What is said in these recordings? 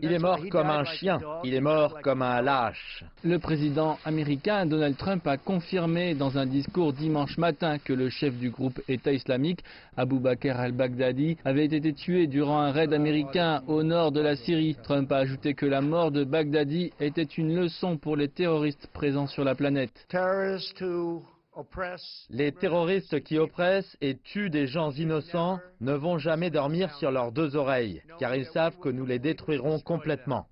Il est mort comme un chien, il est mort comme un lâche. Le président américain Donald Trump a confirmé dans un discours dimanche matin que le chef du groupe État islamique, Abu Bakr al-Baghdadi, avait été tué durant un raid américain au nord de la Syrie. Trump a ajouté que la mort de Baghdadi était une leçon pour les terroristes présents sur la planète. Les terroristes qui oppressent et tuent des gens innocents ne vont jamais dormir sur leurs deux oreilles, car ils savent que nous les détruirons complètement.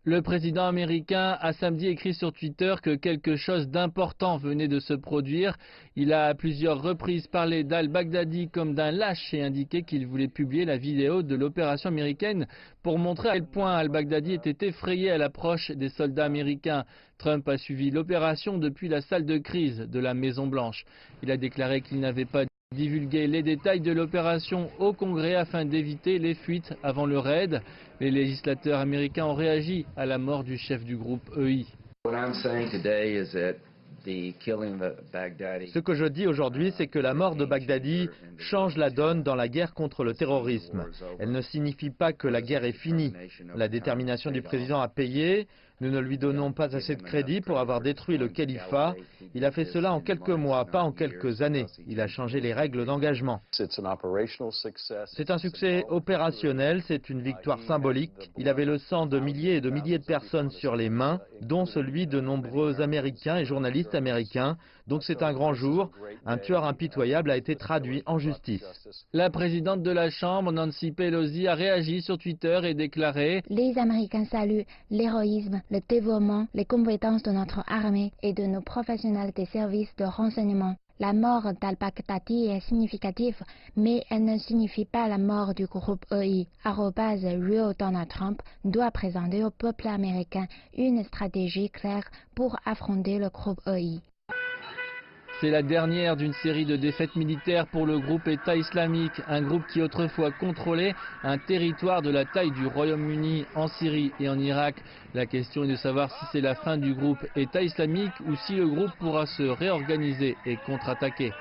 Le président américain a samedi écrit sur Twitter que quelque chose d'important venait de se produire. Il a à plusieurs reprises parlé d'al-Baghdadi comme d'un lâche et indiqué qu'il voulait publier la vidéo de l'opération américaine pour montrer à quel point al-Baghdadi était effrayé à l'approche des soldats américains. Trump a suivi l'opération depuis la salle de crise de la Maison-Blanche. Il a déclaré qu'il n'avait pas divulgué les détails de l'opération au Congrès afin d'éviter les fuites avant le raid. Les législateurs américains ont réagi à la mort du chef du groupe EI. Ce que je dis aujourd'hui, c'est que la mort de Baghdadi change la donne dans la guerre contre le terrorisme. Elle ne signifie pas que la guerre est finie. La détermination du président a payé. Nous ne lui donnons pas assez de crédit pour avoir détruit le califat. Il a fait cela en quelques mois, pas en quelques années. Il a changé les règles d'engagement. C'est un succès opérationnel, c'est une victoire symbolique. Il avait le sang de milliers et de milliers de personnes sur les mains, dont celui de nombreux Américains et journalistes américains. Donc c'est un grand jour. Un tueur impitoyable a été traduit en justice. La présidente de la Chambre, Nancy Pelosi, a réagi sur Twitter et déclaré « Les Américains saluent l'héroïsme, le dévouement, les compétences de notre armée et de nos professionnels des services de renseignement. La mort d'al-Baghdadi est significative, mais elle ne signifie pas la mort du groupe EI. @Real Donald Trump doit présenter au peuple américain une stratégie claire pour affronter le groupe EI. » C'est la dernière d'une série de défaites militaires pour le groupe État islamique, un groupe qui autrefois contrôlait un territoire de la taille du Royaume-Uni en Syrie et en Irak. La question est de savoir si c'est la fin du groupe État islamique ou si le groupe pourra se réorganiser et contre-attaquer.